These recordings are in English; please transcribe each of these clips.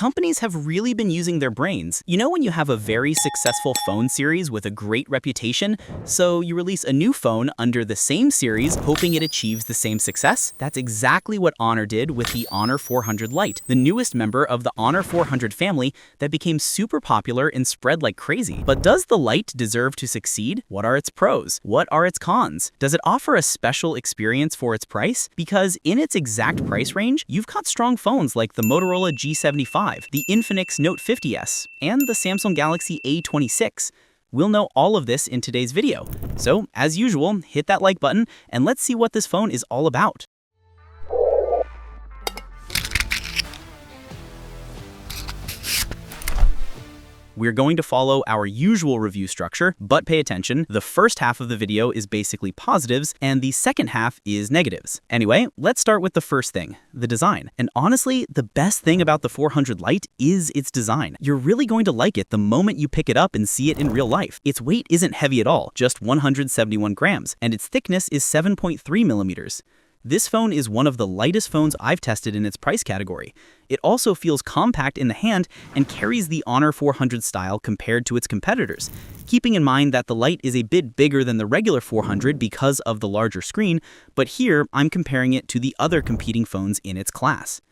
companies have really been using their brains. You know when you have a very successful phone series with a great reputation, so you release a new phone under the same series, hoping it achieves the same success? That's exactly what Honor did with the Honor 400 Lite, the newest member of the Honor 400 family that became super popular and spread like crazy. But does the Lite deserve to succeed? What are its pros? What are its cons? Does it offer a special experience for its price? Because in its exact price range, you've got strong phones like the Motorola G75, the Infinix Note 50s, and the Samsung Galaxy A26. We'll know all of this in today's video. So, as usual, hit that like button and let's see what this phone is all about. We're going to follow our usual review structure, but pay attention, the first half of the video is basically positives, and the second half is negatives. Anyway, let's start with the first thing, the design. And honestly, the best thing about the 400 Lite is its design. You're really going to like it the moment you pick it up and see it in real life. Its weight isn't heavy at all, just 171 grams, and its thickness is 7.3 millimeters. This phone is one of the lightest phones I've tested in its price category. It also feels compact in the hand and carries the Honor 400 style compared to its competitors. Keeping in mind that the Lite is a bit bigger than the regular 400 because of the larger screen, but here I'm comparing it to the other competing phones in its class.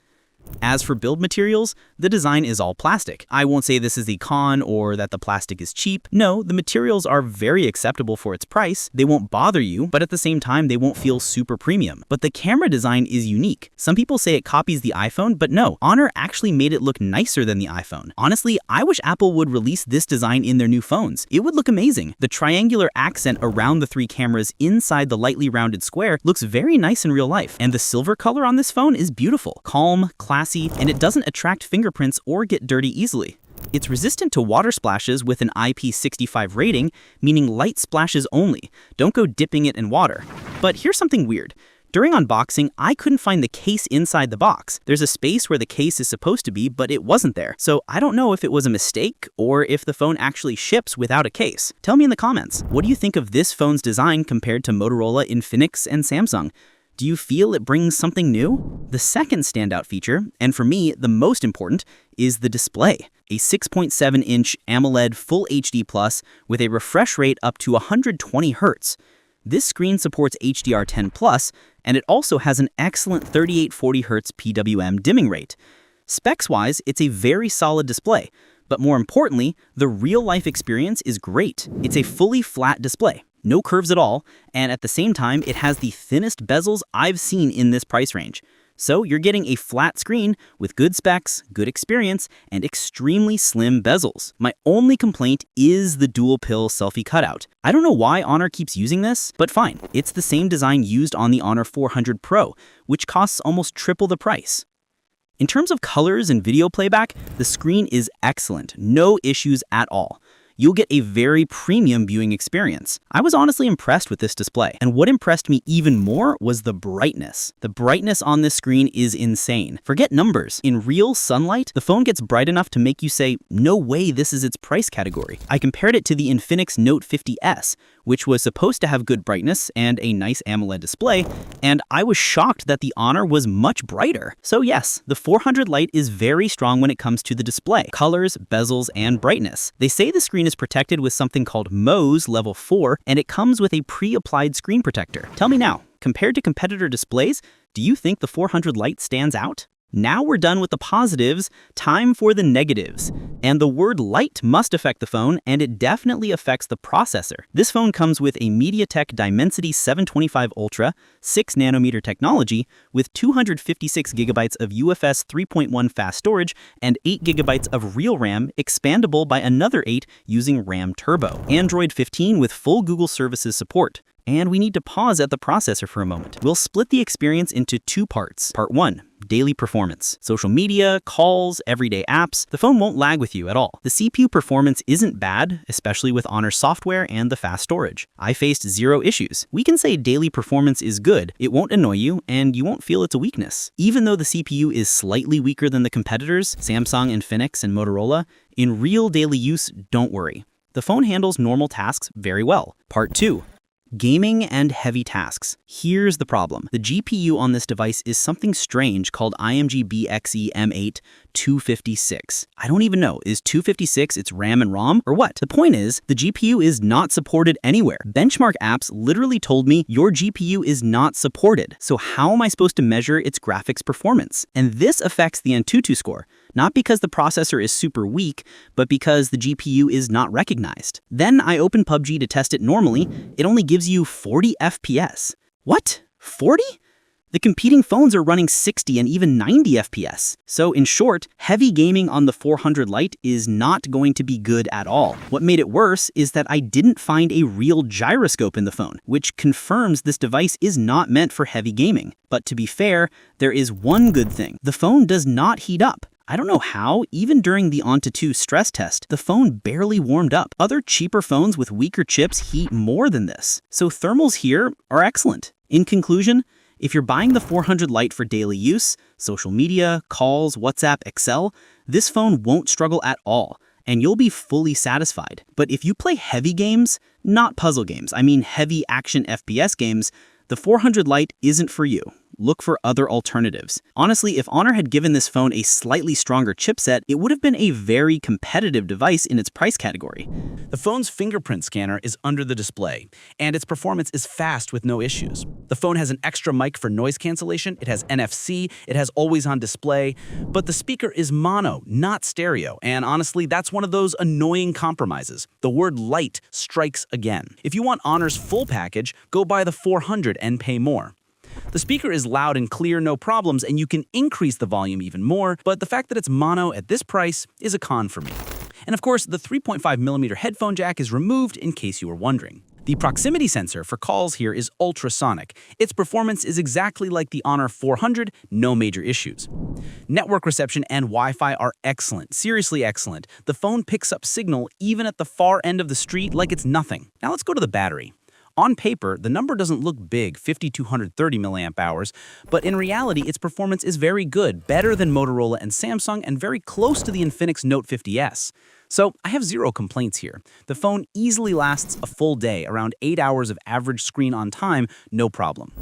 As for build materials, the design is all plastic. I won't say this is a con or that the plastic is cheap. No, the materials are very acceptable for its price. They won't bother you, but at the same time, they won't feel super premium. But the camera design is unique. Some people say it copies the iPhone, but no, Honor actually made it look nicer than the iPhone. Honestly, I wish Apple would release this design in their new phones. It would look amazing. The triangular accent around the three cameras inside the lightly rounded square looks very nice in real life. And the silver color on this phone is beautiful. Calm, classy, and it doesn't attract fingerprints or get dirty easily. It's resistant to water splashes with an IP65 rating, meaning light splashes only. Don't go dipping it in water. But here's something weird. During unboxing, I couldn't find the case inside the box. There's a space where the case is supposed to be, but it wasn't there. So I don't know if it was a mistake or if the phone actually ships without a case. Tell me in the comments, what do you think of this phone's design compared to Motorola, Infinix, and Samsung? Do you feel it brings something new? The second standout feature, and for me, the most important, is the display. A 6.7-inch AMOLED Full HD Plus with a refresh rate up to 120 Hz. This screen supports HDR10+, and it also has an excellent 3840 Hz PWM dimming rate. Specs-wise, it's a very solid display, but more importantly, the real-life experience is great. It's a fully flat display. No curves at all, and at the same time, it has the thinnest bezels I've seen in this price range. So you're getting a flat screen with good specs, good experience, and extremely slim bezels. My only complaint is the dual-pill selfie cutout. I don't know why Honor keeps using this, but fine. It's the same design used on the Honor 400 Pro, which costs almost triple the price. In terms of colors and video playback, the screen is excellent, no issues at all. You'll get a very premium viewing experience. I was honestly impressed with this display, and what impressed me even more was the brightness. The brightness on this screen is insane. Forget numbers. In real sunlight, the phone gets bright enough to make you say, no way this is its price category. I compared it to the Infinix Note 50s, which was supposed to have good brightness and a nice AMOLED display, and I was shocked that the Honor was much brighter. So yes, the 400 Lite is very strong when it comes to the display, colors, bezels, and brightness. They say the screen is protected with something called Mose Level 4, and it comes with a pre-applied screen protector. Tell me now, compared to competitor displays, do you think the 400 Lite stands out? Now we're done with the positives, time for the negatives. And the word light must affect the phone, and it definitely affects the processor. This phone comes with a MediaTek Dimensity 725 Ultra 6nm technology with 256 GB of UFS 3.1 fast storage and 8 GB of real RAM expandable by another 8 using RAM Turbo. Android 15 with full Google services support. And we need to pause at the processor for a moment. We'll split the experience into two parts. Part 1, daily performance. Social media, calls, everyday apps, the phone won't lag with you at all. The CPU performance isn't bad, especially with Honor software and the fast storage. I faced zero issues. We can say daily performance is good, it won't annoy you, and you won't feel it's a weakness. Even though the CPU is slightly weaker than the competitors, Samsung, Infinix, and Motorola, in real daily use, don't worry. The phone handles normal tasks very well. Part 2. Gaming and heavy tasks. Here's the problem. The GPU on this device is something strange called IMG BXE M8 256. I don't even know, is 256 its RAM and ROM or what? The point is, the GPU is not supported anywhere. Benchmark apps literally told me your GPU is not supported. So how am I supposed to measure its graphics performance? And this affects the Antutu score, not because the processor is super weak, but because the GPU is not recognized. Then I open PUBG to test it normally. It only gives you 40 FPS. What? 40? The competing phones are running 60 and even 90 FPS. So in short, heavy gaming on the 400 Lite is not going to be good at all. What made it worse is that I didn't find a real gyroscope in the phone, which confirms this device is not meant for heavy gaming. But to be fair, there is one good thing. The phone does not heat up. I don't know how, even during the Antutu stress test, the phone barely warmed up. Other cheaper phones with weaker chips heat more than this. So thermals here are excellent. In conclusion, if you're buying the 400 Lite for daily use, social media, calls, WhatsApp, Excel, this phone won't struggle at all, and you'll be fully satisfied. But if you play heavy games, not puzzle games, I mean heavy action FPS games, the 400 Lite isn't for you. Look for other alternatives. Honestly, if Honor had given this phone a slightly stronger chipset, it would have been a very competitive device in its price category. The phone's fingerprint scanner is under the display, and its performance is fast with no issues. The phone has an extra mic for noise cancellation, it has NFC, it has always-on display, but the speaker is mono, not stereo, and honestly, that's one of those annoying compromises. The word light strikes again. If you want Honor's full package, go buy the 400 and pay more. The speaker is loud and clear, no problems, and you can increase the volume even more, but the fact that it's mono at this price is a con for me. And of course, the 3.5mm headphone jack is removed in case you were wondering. The proximity sensor for calls here is ultrasonic. Its performance is exactly like the Honor 400, no major issues. Network reception and Wi-Fi are excellent, seriously excellent. The phone picks up signal even at the far end of the street like it's nothing. Now let's go to the battery. On paper, the number doesn't look big, 5,230 mAh, but in reality, its performance is very good, better than Motorola and Samsung, and very close to the Infinix Note 50s. So I have zero complaints here. The phone easily lasts a full day, around 8 hours of average screen on time, no problem.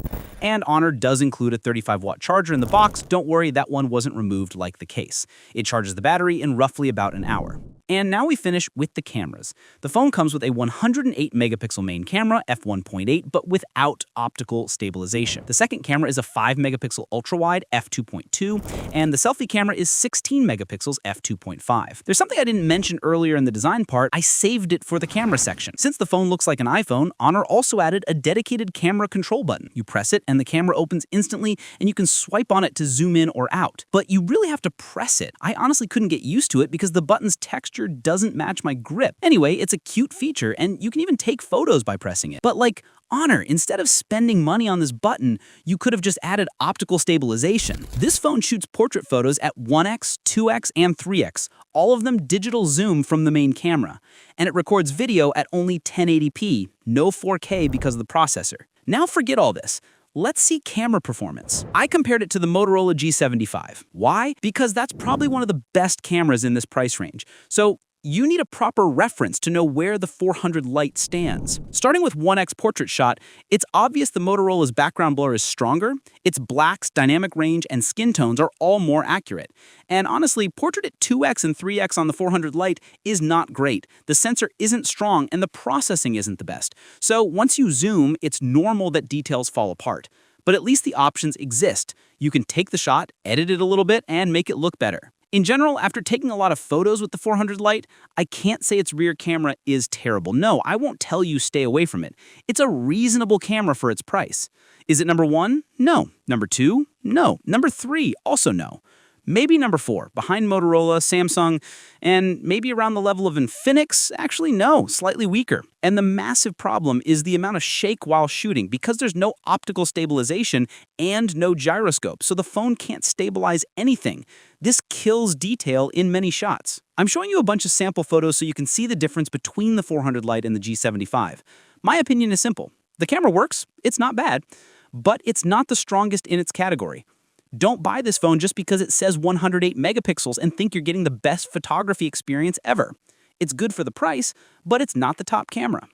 And Honor does include a 35-watt charger in the box. Don't worry, that one wasn't removed like the case. It charges the battery in roughly about an hour. And now we finish with the cameras. The phone comes with a 108-megapixel main camera, f1.8, but without optical stabilization. The second camera is a 5-megapixel ultra-wide, f2.2, and the selfie camera is 16 megapixels, f2.5. There's something I didn't mention earlier in the design part. I saved it for the camera section. Since the phone looks like an iPhone, Honor also added a dedicated camera control button. You press it, and the camera opens instantly, and you can swipe on it to zoom in or out. But you really have to press it. I honestly couldn't get used to it because the button's texture doesn't match my grip. Anyway, it's a cute feature, and you can even take photos by pressing it. But like, Honor, instead of spending money on this button, you could have just added optical stabilization. This phone shoots portrait photos at 1x, 2x, and 3x, all of them digital zoom from the main camera. And it records video at only 1080p, no 4K because of the processor. Now forget all this. Let's see camera performance. I compared it to the Motorola G75. Why? Because that's probably one of the best cameras in this price range. So you need a proper reference to know where the 400 Lite stands. Starting with 1x portrait shot, it's obvious the Motorola's background blur is stronger, its blacks, dynamic range, and skin tones are all more accurate. And honestly, portrait at 2x and 3x on the 400 Lite is not great. The sensor isn't strong and the processing isn't the best. So once you zoom, it's normal that details fall apart. But at least the options exist. You can take the shot, edit it a little bit, and make it look better. In general, after taking a lot of photos with the 400 Lite, I can't say its rear camera is terrible. No, I won't tell you stay away from it. It's a reasonable camera for its price. Is it number 1? No. Number 2? No. Number 3? Also no. Maybe number 4, behind Motorola, Samsung, and maybe around the level of Infinix? Actually, no, slightly weaker. And the massive problem is the amount of shake while shooting because there's no optical stabilization and no gyroscope, so the phone can't stabilize anything. This kills detail in many shots. I'm showing you a bunch of sample photos so you can see the difference between the 400 Lite and the G75. My opinion is simple. The camera works, it's not bad, but it's not the strongest in its category. Don't buy this phone just because it says 108 megapixels and think you're getting the best photography experience ever. It's good for the price, but it's not the top camera.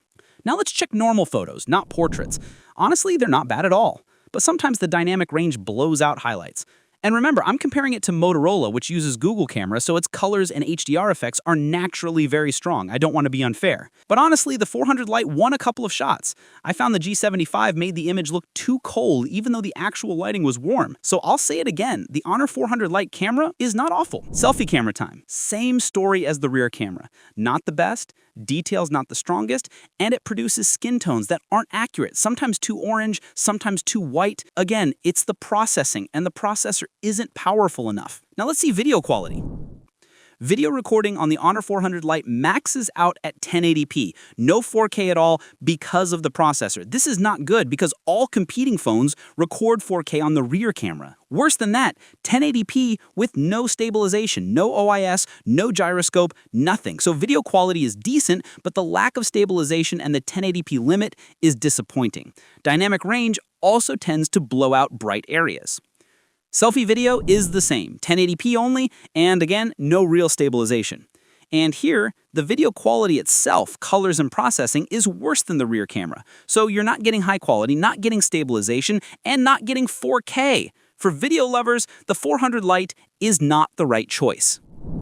Now let's check normal photos, not portraits. Honestly, they're not bad at all. But sometimes the dynamic range blows out highlights. And remember, I'm comparing it to Motorola, which uses Google camera, so its colors and HDR effects are naturally very strong. I don't want to be unfair. But honestly, the 400 Lite won a couple of shots. I found the G75 made the image look too cold, even though the actual lighting was warm. So I'll say it again, the Honor 400 Lite camera is not awful. Selfie camera time. Same story as the rear camera. Not the best, details not the strongest, and it produces skin tones that aren't accurate, sometimes too orange, sometimes too white. Again, it's the processing, and the processor isn't powerful enough. Now let's see video quality. Video recording on the Honor 400 Lite maxes out at 1080p, no 4K at all because of the processor. This is not good because all competing phones record 4K on the rear camera. Worse than that, 1080p with no stabilization, no OIS, no gyroscope, nothing. So video quality is decent, but the lack of stabilization and the 1080p limit is disappointing. Dynamic range also tends to blow out bright areas. Selfie video is the same, 1080p only, and again, no real stabilization. And here, the video quality itself, colors and processing, is worse than the rear camera. So you're not getting high quality, not getting stabilization, and not getting 4K. For video lovers, the 400 Lite is not the right choice.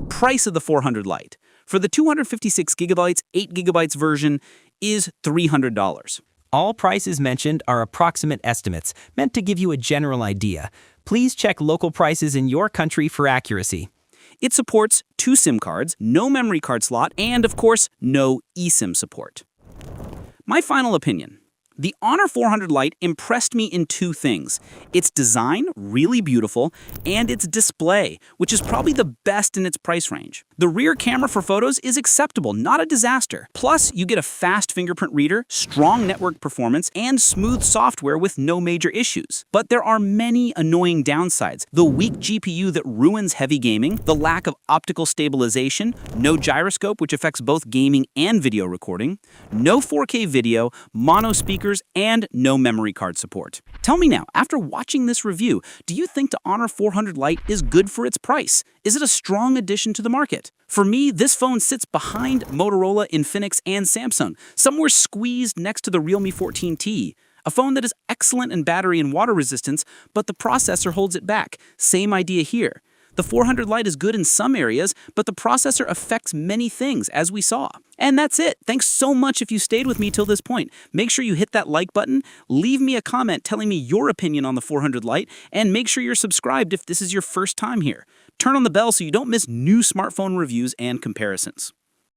Price of the 400 Lite. For the 256GB, 8GB version is $300. All prices mentioned are approximate estimates, meant to give you a general idea. Please check local prices in your country for accuracy. It supports 2 SIM cards, no memory card slot, and of course, no eSIM support. My final opinion. The Honor 400 Lite impressed me in 2 things. Its design, really beautiful, and its display, which is probably the best in its price range. The rear camera for photos is acceptable, not a disaster. Plus, you get a fast fingerprint reader, strong network performance, and smooth software with no major issues. But there are many annoying downsides. The weak GPU that ruins heavy gaming, the lack of optical stabilization, no gyroscope, which affects both gaming and video recording, no 4K video, mono speakers, and no memory card support. Tell me now, after watching this review, do you think the Honor 400 Lite is good for its price? Is it a strong addition to the market? For me, this phone sits behind Motorola, Infinix, and Samsung, somewhere squeezed next to the Realme 14T. A phone that is excellent in battery and water resistance, but the processor holds it back. Same idea here. The 400 Lite is good in some areas, but the processor affects many things, as we saw. And that's it. Thanks so much if you stayed with me till this point. Make sure you hit that like button, leave me a comment telling me your opinion on the 400 Lite, and make sure you're subscribed if this is your first time here. Turn on the bell so you don't miss new smartphone reviews and comparisons.